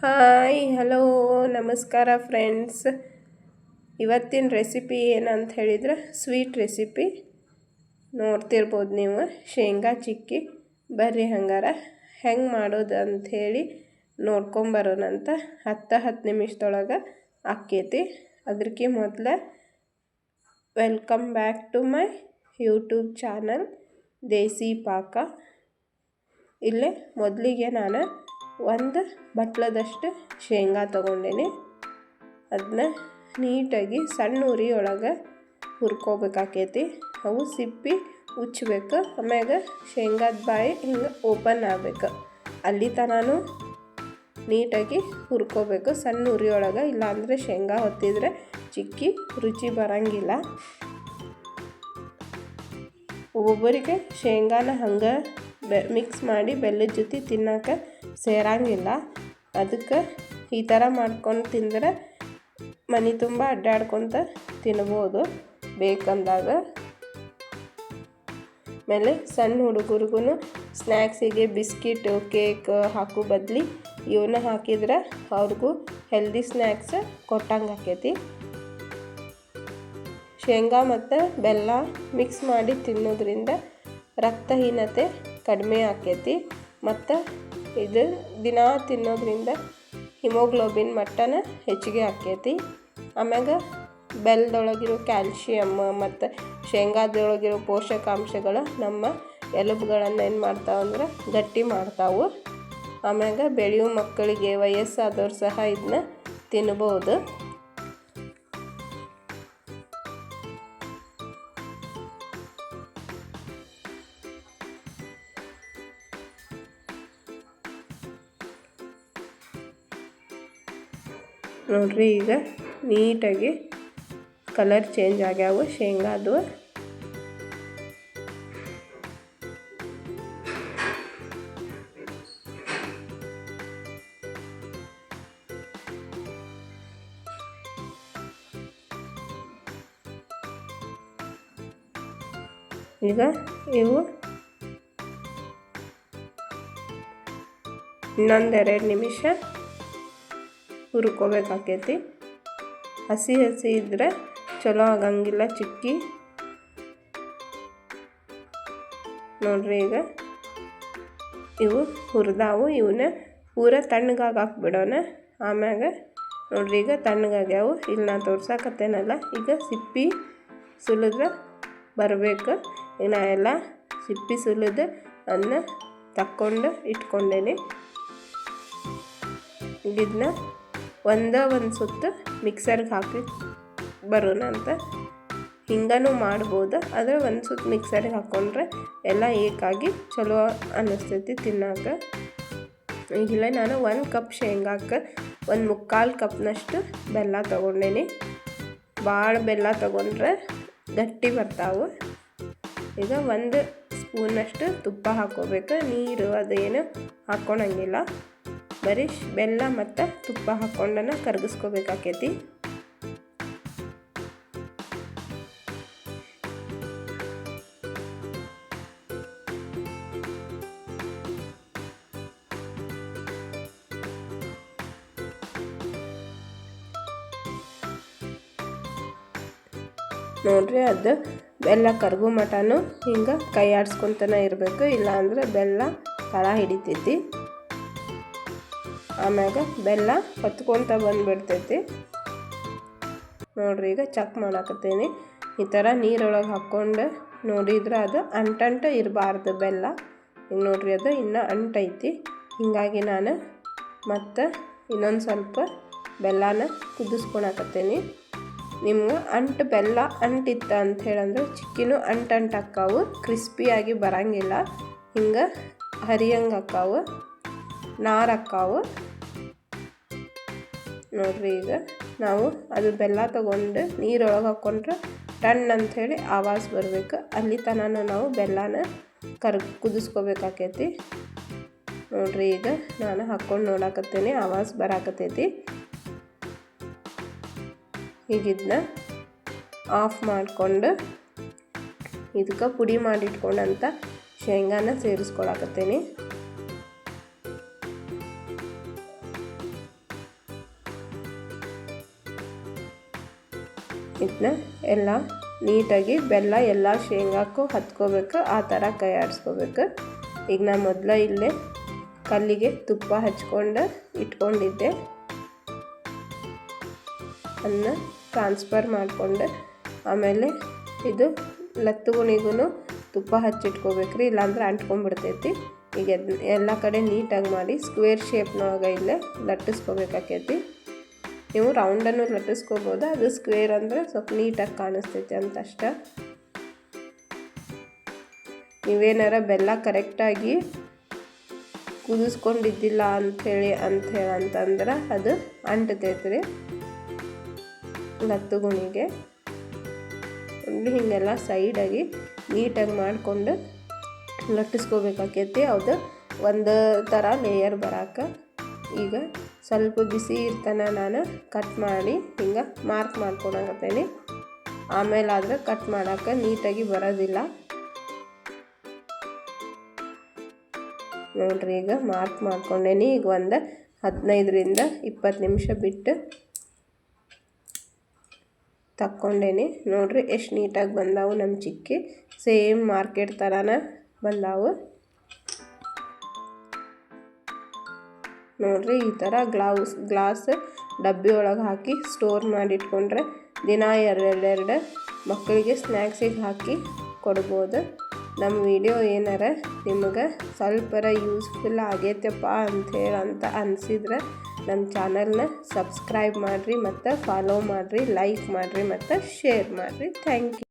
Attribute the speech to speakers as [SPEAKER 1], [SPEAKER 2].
[SPEAKER 1] Hi hello ನಮಸ್ಕಾರ friends. ಇವತ್ತಿನ recipe ಏನಂತ ಹೇಳಿದ್ರೆ ಸ್ವೀಟ್ ರೆಸಿಪಿ ನೋಡ್ತಿರ್ಬೋದು ನೀವು. ಶೇಂಗಾ ಚಿಕ್ಕಿ. ಬರ್ರಿ ಹಂಗಾರ ಹೆಂಗೆ ಮಾಡೋದು ಅಂಥೇಳಿ ನೋಡ್ಕೊಂಬರೋಣಂತ. 10 ನಿಮಿಷದೊಳಗೆ ಆಕ್ಕೈತಿ. ಅದಕ್ಕೆ ಮೊದಲು welcome back to my YouTube channel Desi Paka. ಇಲ್ಲೇ ಮೊದಲಿಗೆ ನಾನು ಒಂದು ಬಟ್ಲದಷ್ಟು ಶೇಂಗಾ ತೊಗೊಂಡೇನಿ. ಅದನ್ನ ನೀಟಾಗಿ ಸಣ್ಣ ಉರಿಯೊಳಗೆ ಹುರ್ಕೋಬೇಕಾಕೈತಿ. ಅವು ಸಿಪ್ಪಿ ಉಚ್ಚಬೇಕು. ಆಮ್ಯಾಗ ಶೇಂಗಾದ ಬಾಯಿ ಹಿಂಗೆ ಓಪನ್ ಆಗಬೇಕು. ಅಲ್ಲಿ ತನೂ ನೀಟಾಗಿ ಹುರ್ಕೋಬೇಕು ಸಣ್ಣ ಉರಿಯೊಳಗೆ. ಇಲ್ಲಾಂದರೆ ಶೇಂಗಾ ಹೊತ್ತಿದ್ರೆ ಚಿಕ್ಕಿ ರುಚಿ ಬರೋಂಗಿಲ್ಲ. ಒಬ್ಬೊಬ್ಬರಿಗೆ ಶೇಂಗಾನ ಹಂಗೆ ಮಿಕ್ಸ್ ಮಾಡಿ ಬೆಲ್ಲದ ಜೊತೆ ತಿನ್ನೋಕೆ ಸೇರಂಗಿಲ್ಲ. ಅದಕ್ಕೆ ಈ ಥರ ಮಾಡ್ಕೊಂಡು ತಿಂದರೆ ಮನೆ ತುಂಬ ಅಡ್ಡಾಡ್ಕೊತ ತಿನ್ಬೋದು ಬೇಕಂದಾಗ. ಆಮೇಲೆ ಸಣ್ಣ ಹುಡುಗರಿಗೂ ಸ್ನ್ಯಾಕ್ಸಿಗೆ ಬಿಸ್ಕಿಟು ಕೇಕ್ ಹಾಕೋ ಬದಲಿ ಇವನ್ನ ಹಾಕಿದ್ರೆ ಅವ್ರಿಗೂ ಹೆಲ್ದಿ ಸ್ನ್ಯಾಕ್ಸ್ ಕೊಟ್ಟಂಗೆ ಆಕೈತಿ. ಶೇಂಗಾ ಮತ್ತು ಬೆಲ್ಲ ಮಿಕ್ಸ್ ಮಾಡಿ ತಿನ್ನೋದ್ರಿಂದ ರಕ್ತಹೀನತೆ ಕಡಿಮೆ ಆಕೈತಿ. ಮತ್ತು ಇದು ದಿನ ತಿನ್ನೋದ್ರಿಂದ ಹಿಮೋಗ್ಲೋಬಿನ್ ಮಟ್ಟನ ಹೆಚ್ಚಿಗೆ ಆಕೈತಿ. ಆಮ್ಯಾಗ ಬೆಲ್ಲದೊಳಗಿರೋ ಕ್ಯಾಲ್ಶಿಯಮ್ ಮತ್ತು ಶೇಂಗಾದೊಳಗಿರೋ ಪೋಷಕಾಂಶಗಳು ನಮ್ಮ ಎಲುಬುಗಳನ್ನು ಏನು ಮಾಡ್ತಾವಂದ್ರೆ ಗಟ್ಟಿ ಮಾಡ್ತಾವೆ. ಆಮ್ಯಾಗ ಬೆಳೆಯೋ ಮಕ್ಕಳಿಗೆ ವಯಸ್ಸಾದವ್ರು ಸಹ ಇದನ್ನ ತಿನ್ಬೋದು. ನೋಡ್ರಿ, ಈಗ ನೀಟಾಗಿ ಕಲರ್ ಚೇಂಜ್ ಆಗ್ಯಾವು ಶೇಂಗಾದು. ಈಗ ಇವು ಇನ್ನೊಂದೆರಡು ನಿಮಿಷ ಹುರ್ಕೋಬೇಕಾಕೈತಿ. ಹಸಿ ಇದ್ದರೆ ಚಲೋ ಆಗಂಗಿಲ್ಲ ಚಿಕ್ಕಿ. ನೋಡ್ರಿ, ಈಗ ಇವು ಹುರಿದಾವು. ಇವನ್ನ ಪೂರ ತಣ್ಣಗಾಗಿ ಹಾಕ್ಬಿಡೋಣ. ಆಮ್ಯಾಗ ನೋಡ್ರಿ, ಈಗ ತಣ್ಣಗಾಗ್ಯಾವು. ಇಲ್ಲಿ ನಾನು ತೋರ್ಸಾಕತ್ತೇನಲ್ಲ, ಈಗ ಸಿಪ್ಪಿ ಸುಲಿದ್ರೆ ಬರಬೇಕು. ಈಗ ನಾ ಎಲ್ಲ ಸಿಪ್ಪಿ ಸುಲಿದು ಅದನ್ನ ತಕ್ಕೊಂಡು ಇಟ್ಕೊಂಡೇನಿ. ಇದನ್ನ ಒಂದು ಸುತ್ತು ಮಿಕ್ಸರ್ಗೆ ಹಾಕಿ ಬರೋಣ ಅಂತ. ಹಿಂಗನೂ ಮಾಡ್ಬೋದು. ಆದರೆ ಒಂದು ಸುತ್ತು ಮಿಕ್ಸರ್ಗೆ ಹಾಕ್ಕೊಂಡ್ರೆ ಎಲ್ಲ ಏಕಾಗಿ ಚಲೋ ಅನ್ನಿಸ್ತೈತಿ ತಿನ್ನೋಕೆ. ಈಗಿಲ್ಲ ನಾನು 1 ಕಪ್ ಶೇಂಗಾಕ್ಕೆ 1/4 ಕಪ್ನಷ್ಟು ಬೆಲ್ಲ ತೊಗೊಂಡೇನಿ. ಭಾಳ ಬೆಲ್ಲ ತೊಗೊಂಡ್ರೆ ಗಟ್ಟಿ ಬರ್ತಾವೆ. ಈಗ 1 ಸ್ಪೂನಷ್ಟು ತುಪ್ಪ ಹಾಕ್ಕೋಬೇಕು. ನೀರು ಅದೇನು ಹಾಕ್ಕೊಳಂಗಿಲ್ಲ. ಬರೀ ಬೆಲ್ಲ ಮತ್ತು ತುಪ್ಪ ಹಾಕ್ಕೊಂಡನ ಕರಗಿಸ್ಕೋಬೇಕಾಕೈತಿ. ನೋಡ್ರಿ, ಅದು ಬೆಲ್ಲ ಕರಗೋ ಮಟನೂ ಹಿಂಗೆ ಕೈ ಆಡಿಸ್ಕೊತನ ಇರಬೇಕು. ಇಲ್ಲಾಂದ್ರೆ ಬೆಲ್ಲ ತಳ ಹಿಡಿತೈತಿ. ಆಮ್ಯಾಗ ಬೆಲ್ಲ ಹೊತ್ಕೊತ ಬಂದುಬಿಡ್ತೈತಿ. ನೋಡ್ರಿ, ಈಗ ಚೆಕ್ ಮಾಡಾಕತ್ತೇನೆ. ಈ ಥರ ನೀರೊಳಗೆ ಹಾಕ್ಕೊಂಡು ನೋಡಿದ್ರೆ ಅದು ಅಂಟಂಟು ಇರಬಾರ್ದು ಬೆಲ್ಲ. ಈಗ ನೋಡ್ರಿ, ಅದು ಇನ್ನೂ ಅಂಟೈತಿ. ಹೀಗಾಗಿ ನಾನು ಮತ್ತು ಇನ್ನೊಂದು ಸ್ವಲ್ಪ ಬೆಲ್ಲನ ಕುದಿಸ್ಕೊಳಕತ್ತೇನೆ. ನಿಮ್ಗೆ ಬೆಲ್ಲ ಅಂಟಿತ್ತು ಅಂತ ಹೇಳಂದ್ರೆ ಚಿಕ್ಕಿನೂ ಅಂಟು ಅಕ್ಕಾವು. ಕ್ರಿಸ್ಪಿಯಾಗಿ ಬರೋಂಗಿಲ್ಲ. ಹಿಂಗೆ ಹರಿಯಂಗೆ ಅಕ್ಕಾವು, ನಾರು ಅಕ್ಕಾವು. ನೋಡ್ರಿ, ಈಗ ನಾವು ಅದು ಬೆಲ್ಲ ತೊಗೊಂಡು ನೀರೊಳಗೆ ಹಾಕ್ಕೊಂಡ್ರೆ ಟನ್ ಅಂಥೇಳಿ ಆವಾಜ್ ಬರಬೇಕು. ಅಲ್ಲಿ ತನಕ ನಾವು ಬೆಲ್ಲನ ಕುದಿಸ್ಕೋಬೇಕಾಕೈತಿ. ನೋಡ್ರಿ, ಈಗ ನಾನು ಹಾಕ್ಕೊಂಡು ನೋಡಾಕತ್ತೇನೆ. ಆವಾಜ್ ಬರಾಕತ್ತೈತಿ. ಈಗ ಇದನ್ನ ಆಫ್ ಮಾಡಿಕೊಂಡು ಇದಕ್ಕೆ ಪುಡಿ ಮಾಡಿಟ್ಕೊಂಡಂಥ ಶೇಂಗಾನ ಸೇರಿಸ್ಕೊಳಕತ್ತೇನೆ. ಇದನ್ನ ಎಲ್ಲ ನೀಟಾಗಿ ಬೆಲ್ಲ ಎಲ್ಲ ಶೇಂಗಾಕ್ಕೂ ಹತ್ಕೋಬೇಕು, ಆ ಥರ ಕೈ ಆಡಿಸ್ಕೋಬೇಕು. ಈಗ ನಾನು ಮೊದಲ ಇಲ್ಲೇ ಕಲ್ಲಿಗೆ ತುಪ್ಪ ಹಚ್ಕೊಂಡು ಇಟ್ಕೊಂಡಿದ್ದೆ, ಅದನ್ನ ಟ್ರಾನ್ಸ್ಫರ್ ಮಾಡಿಕೊಂಡು ಆಮೇಲೆ ಇದು ಲತ್ತುಗುಣಿಗೂ ತುಪ್ಪ ಹಚ್ಚಿಟ್ಕೋಬೇಕ್ರಿ, ಇಲ್ಲಾಂದ್ರೆ ಅಂಟ್ಕೊಂಡ್ಬಿಡ್ತೈತಿ. ಈಗ ಎಲ್ಲ ಕಡೆ ನೀಟಾಗಿ ಮಾಡಿ ಸ್ಕ್ವೇರ್ ಶೇಪ್ನೊಳಗೆ ಇಲ್ಲೇ ಲಟ್ಟಿಸ್ಕೋಬೇಕಾಕೈತಿ. ನೀವು ರೌಂಡನ್ನು ಲಟ್ಟಿಸ್ಕೋಬೋದು, ಅದು ಸ್ಕ್ವೇರ್ ಅಂದರೆ ಸ್ವಲ್ಪ ನೀಟಾಗಿ ಕಾಣಿಸ್ತೈತಿ ಅಂತ ಅಷ್ಟೆ. ನೀವೇನಾರ ಬೆಲ್ಲ ಕರೆಕ್ಟಾಗಿ ಕುದಿಸ್ಕೊಂಡಿದ್ದಿಲ್ಲ ಅಂತಂದ್ರೆ ಅದು ಅಂಟತೈತೆ ರೀ ಲತ್ತುಗುಣಿಗೆ. ಹೀಗೆಲ್ಲ ಸೈಡಾಗಿ ನೀಟಾಗಿ ಮಾಡಿಕೊಂಡು ಲಟ್ಟಿಸ್ಕೋಬೇಕಾಕೈತಿ. ಅದು ಒಂದು ಥರ ಲೇಯರ್ ಬರೋಕೆ ಈಗ ಸ್ವಲ್ಪ ಬಿಸಿ ಇರ್ತಾನೆ ನಾನು ಕಟ್ ಮಾಡಿ ಹಿಂಗೆ ಮಾರ್ಕ್ ಮಾಡ್ಕೊಳಕತ್ತೇನೆ. ಆಮೇಲೆ ಆದರೆ ಕಟ್ ಮಾಡೋಕೆ ನೀಟಾಗಿ ಬರೋದಿಲ್ಲ. ನೋಡ್ರಿ ಈಗ ಮಾರ್ಕ್ ಮಾಡ್ಕೊಂಡೇನಿ. ಈಗ ಒಂದು 15ರಿಂದ 20 ನಿಮಿಷ ಬಿಟ್ಟು ತಕ್ಕೊಂಡೇನಿ. ನೋಡ್ರಿ ಎಷ್ಟು ನೀಟಾಗಿ ಬಂದಾವು ನಮ್ಮ ಚಿಕ್ಕಿ, ಸೇಮ್ ಮಾರ್ಕೆಟ್ ಥರನ ಬಂದಾವು. ನೋಡ್ರಿ ಈ ಥರ ಗ್ಲಾಸ್ ಡಬ್ಬಿ ಒಳಗೆ ಹಾಕಿ ಸ್ಟೋರ್ ಮಾಡಿಟ್ಕೊಂಡ್ರೆ ದಿನ ಎರಡೆರಡು ಮಕ್ಕಳಿಗೆ ಸ್ನ್ಯಾಕ್ಸಿಗೆ ಹಾಕಿ ಕೊಡ್ಬೋದು. ನಮ್ಮ ವಿಡಿಯೋ ಏನಾರ ನಿಮಗೆ ಸ್ವಲ್ಪರ ಯೂಸ್ಫುಲ್ ಆಗೈತಪ್ಪ ಅಂತ ಅನಿಸಿದ್ರೆ ನಮ್ಮ ಚಾನಲ್ನ ಸಬ್ಸ್ಕ್ರೈಬ್ ಮಾಡಿರಿ, ಮತ್ತು ಫಾಲೋ ಮಾಡಿರಿ, ಲೈಕ್ ಮಾಡಿರಿ, ಮತ್ತು ಶೇರ್ ಮಾಡಿರಿ. Thank you.